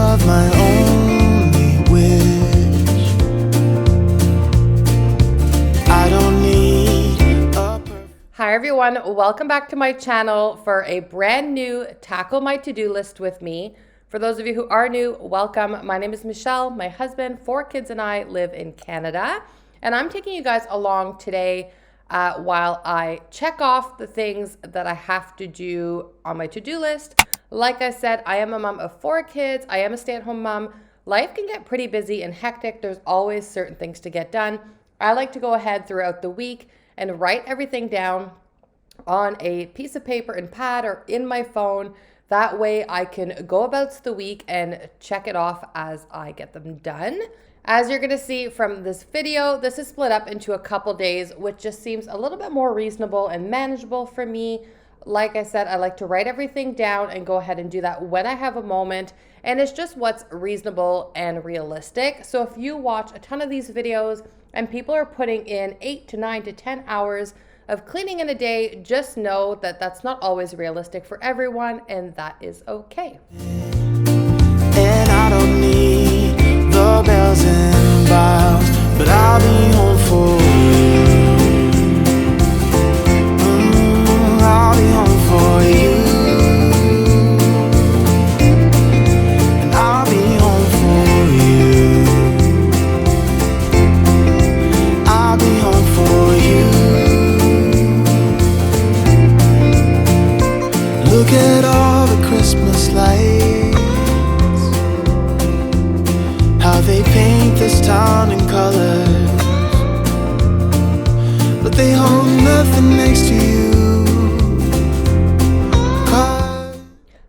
love, my only wish. I don't need a Hi everyone, welcome back to my channel for a brand new Tackle My To-Do List with me. For those of you who are new, welcome. My name is Michelle. My husband, 4 kids, and I live in Canada. And I'm taking you guys along today while I check off the things that I have to do on my to-do list. Like I said, I am a mom of 4 kids. I am a stay-at-home mom. Life can get pretty busy and hectic. There's always certain things to get done. I like to go ahead throughout the week and write everything down on a piece of paper and pad or in my phone. That way I can go about the week and check it off as I get them done. As you're gonna see from this video, this is split up into a couple days, which just seems a little bit more reasonable and manageable for me. Like I said, I like to write everything down and go ahead and do that when I have a moment. And it's just what's reasonable and realistic. So if you watch a ton of these videos and people are putting in 8 to 9 to 10 hours of cleaning in a day, just know that that's not always realistic for everyone, and that is okay. And I don't need the bells and boughs, but I'll be home for you. I'll be home for you. And I'll be home for you. I'll be home for you. Look at all the Christmas lights, how they paint this town in colors, but they hold nothing next to you.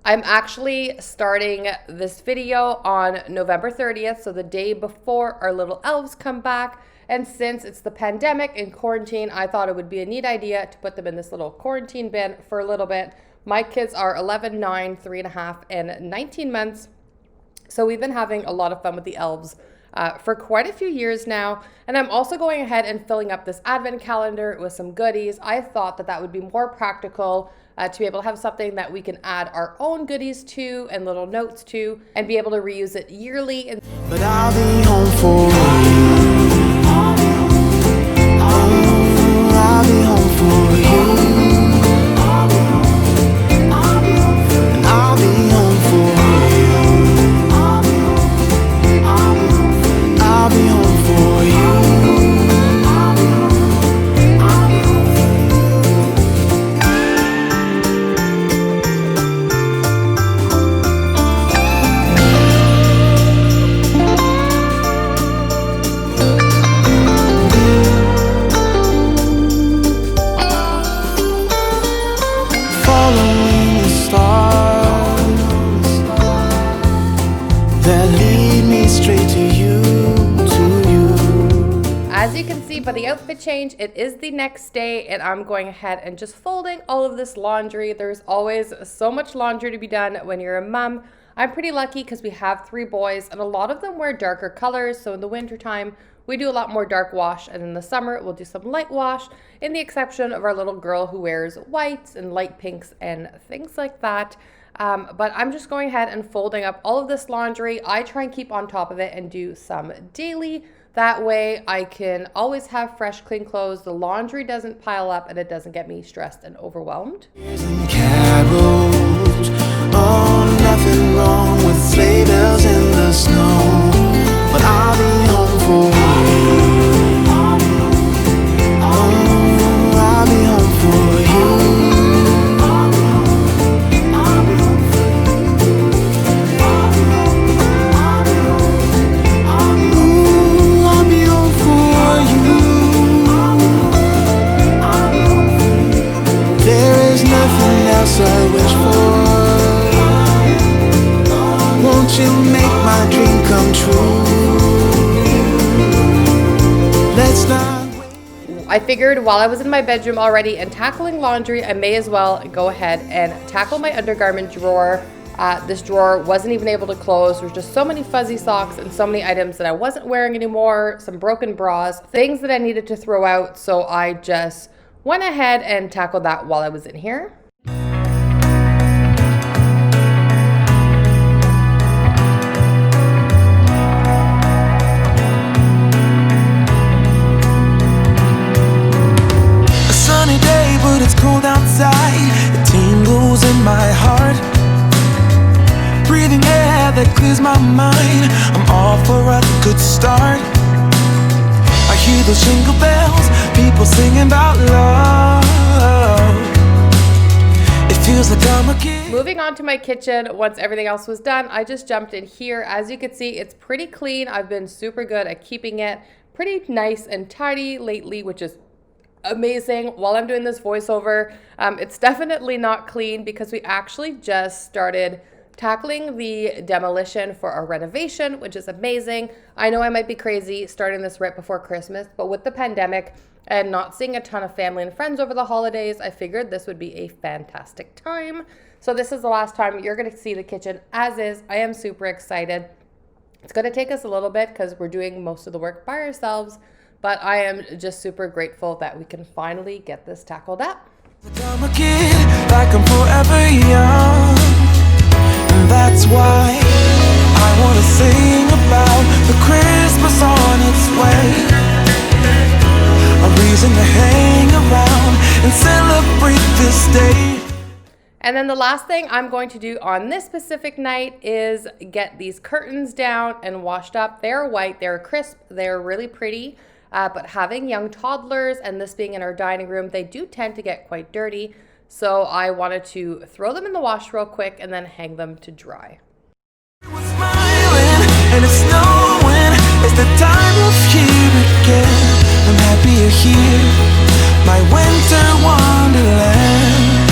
I'm actually starting this video on November 30th, so the day before our little elves come back. And since it's the pandemic and quarantine, I thought it would be a neat idea to put them in this little quarantine bin for a little bit. My kids are 11, 9, 3.5, and 19 months. So we've been having a lot of fun with the elves for quite a few years now. And I'm also going ahead and filling up this advent calendar with some goodies. I thought that that would be more practical to be able to have something that we can add our own goodies to and little notes to and be able to reuse it yearly. But I'll be home for you. I'll be home for you. By the outfit change, it is the next day and I'm going ahead and just folding all of this laundry. There's always so much laundry to be done when you're a mom. I'm pretty lucky because we have 3 boys and a lot of them wear darker colors. So in the winter time, we do a lot more dark wash, and in the summer, we'll do some light wash, in the exception of our little girl who wears whites and light pinks and things like that. But I'm just going ahead and folding up all of this laundry. I try and keep on top of it and do some daily. That way I can always have fresh, clean clothes. The laundry doesn't pile up and it doesn't get me stressed and overwhelmed. Carols, oh, nothing wrong with sleigh bells in the snow, but I'll be home for you. Oh, I'll be home for you. I wish for. Won't you make my dream come true? Let's not wait. I figured while I was in my bedroom already and tackling laundry, I may as well go ahead and tackle my undergarment drawer. This drawer wasn't even able to close. There's just so many fuzzy socks and so many items that I wasn't wearing anymore, some broken bras, things that I needed to throw out. So I just went ahead and tackled that while I was in here. my heart, breathing air that clears my mind. I'm all for a good start. I hear those jingle bells, people singing about love. It feels like I'm a kid. Moving on to my kitchen, once everything else was done, I just jumped in here. As you can see, it's pretty clean. I've been super good at keeping it pretty nice and tidy lately, which is amazing. While I'm doing this voiceover, it's definitely not clean because we actually just started tackling the demolition for our renovation, which is amazing. I know I might be crazy starting this right before Christmas, but with the pandemic and not seeing a ton of family and friends over the holidays, I figured this would be a fantastic time. So this is the last time you're going to see the kitchen as is. I am super excited. It's going to take us a little bit because we're doing most of the work by ourselves, but I am just super grateful that we can finally get this tackled up. I'm a kid, like I'm forever young. And that's why I want to sing about the Christmas on its way. A reason to hang around and celebrate this day. And then the last thing I'm going to do on this specific night is get these curtains down and washed up. They're white, they're crisp, they're really pretty. But having young toddlers and this being in our dining room, they do tend to get quite dirty. So I wanted to throw them in the wash real quick and then hang them to dry. Smiling and it's snowing. It's the time of year again. I'm happy you're here, my winter wonderland.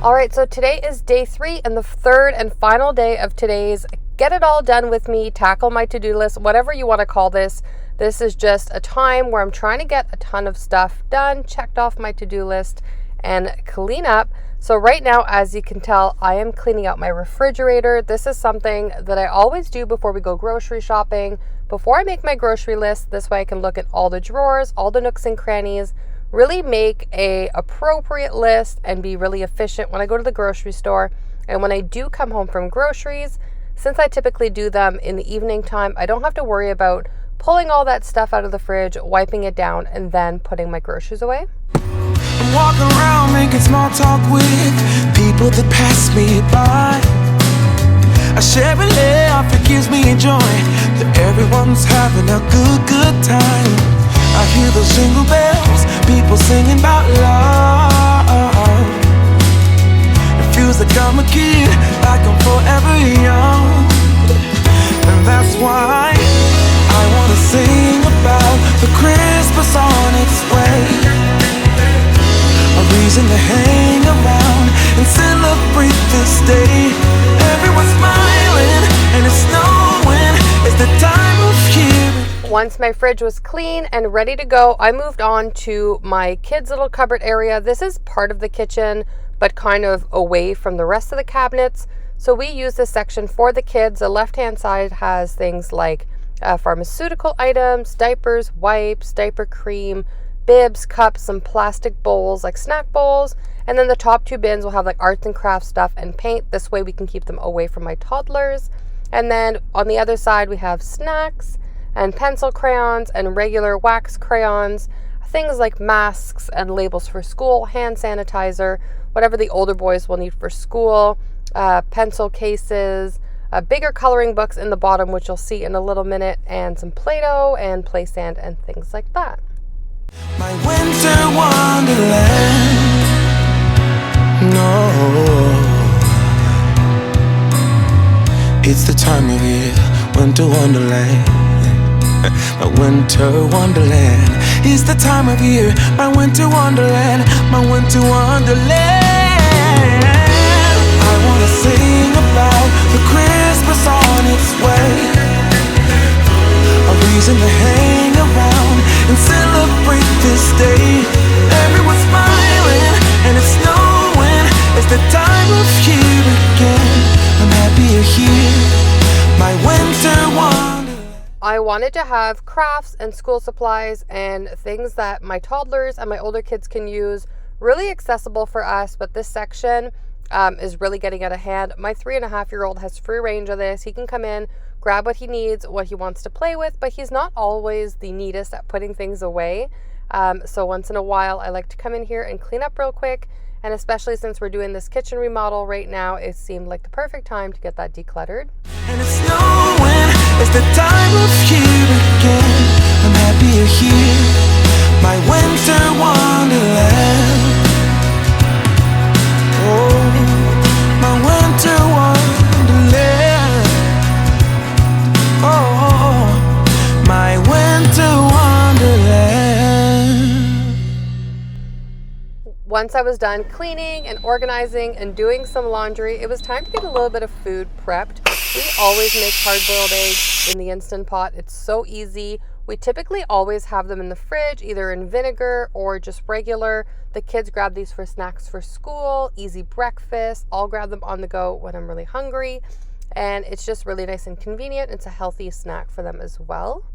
All right, so today is day 3 and the third and final day of today's Get It All Done With Me, Tackle My To-Do List, whatever you want to call this. This is just a time where I'm trying to get a ton of stuff done, checked off my to-do list, and clean up. So right now, as you can tell, I am cleaning out my refrigerator. This is something that I always do before we go grocery shopping, before I make my grocery list. This way I can look at all the drawers, all the nooks and crannies, really make a appropriate list and be really efficient when I go to the grocery store. And when I do come home from groceries, since I typically do them in the evening time, I don't have to worry about pulling all that stuff out of the fridge, wiping it down, and then putting my groceries away. I'm walking around making small talk with people that pass me by. I share a laugh, it gives me joy that everyone's having a good time. I hear those jingle bells, people singing about love. It feels like I'm a kid, like I'm forever young. And that's why I want to sing about the Christmas on its way. A reason to hang around and celebrate this day. Everyone's smiling and it's snowing. It's the time of year. Once my fridge was clean and ready to go, I moved on to my kids' little cupboard area. This is part of the kitchen, but kind of away from the rest of the cabinets. So we use this section for the kids. The left-hand side has things like pharmaceutical items, diapers, wipes, diaper cream, bibs, cups, some plastic bowls like snack bowls. And then the top 2 bins will have like arts and crafts stuff and paint. This way we can keep them away from my toddlers. And then on the other side we have snacks and pencil crayons and regular wax crayons, things like masks and labels for school, hand sanitizer, whatever the older boys will need for school, pencil cases, bigger coloring books in the bottom, which you'll see in a little minute, and some Play-Doh and play sand and things like that. My winter wonderland. No, it's the time of year, winter wonderland. My winter wonderland. It's the time of year, my winter wonderland, my winter wonderland. I wanna sing about the Christmas on its way. A reason to hang around and celebrate this day. Everyone's smiling and it's snowing. It's the time of year again. I'm happy you're here, my winter wonderland. I wanted to have crafts and school supplies and things that my toddlers and my older kids can use, really accessible for us, but this section is really getting out of hand. My 3.5-year-old has free range of this. He can come in, grab what he needs, what he wants to play with, but he's not always the neatest at putting things away. So once in a while, I like to come in here and clean up real quick. And especially since we're doing this kitchen remodel right now, it seemed like the perfect time to get that decluttered. And it's snowing, it's the time of year again. I'm happy you're here, my winter wonderland. Oh, my winter wonderland. Oh, my winter wonderland. Once I was done cleaning and organizing and doing some laundry, it was time to get a little bit of food prepped. We always make hard-boiled eggs in the Instant Pot. It's so easy. We typically always have them in the fridge, either in vinegar or just regular. The kids grab these for snacks for school, easy breakfast. I'll grab them on the go when I'm really hungry. And it's just really nice and convenient. It's a healthy snack for them as well.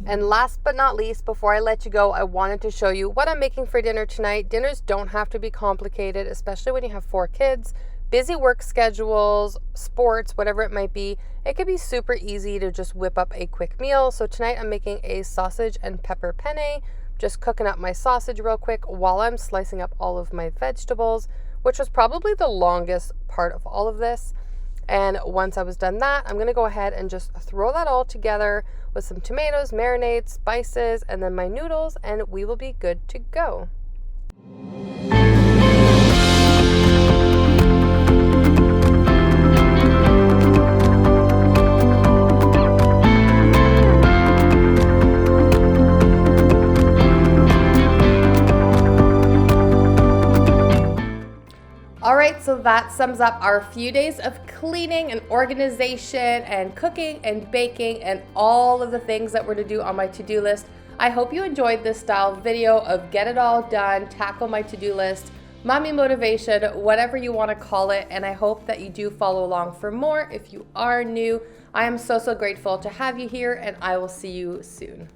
And last but not least, before I let you go, I wanted to show you what I'm making for dinner tonight. Dinners don't have to be complicated, especially when you have 4 kids, busy work schedules, sports, whatever it might be. It could be super easy to just whip up a quick meal. So tonight I'm making a sausage and pepper penne, just cooking up my sausage real quick while I'm slicing up all of my vegetables, which was probably the longest part of all of this. And once I was done that, I'm going to go ahead and just throw that all together with some tomatoes, marinades, spices, and then my noodles, and we will be good to go. Alright, so that sums up our few days of cleaning and organization and cooking and baking and all of the things that were to do on my to-do list. I hope you enjoyed this style video of get it all done, tackle my to-do list, mommy motivation, whatever you want to call it, and I hope that you do follow along for more. If you are new, I am so grateful to have you here, and I will see you soon.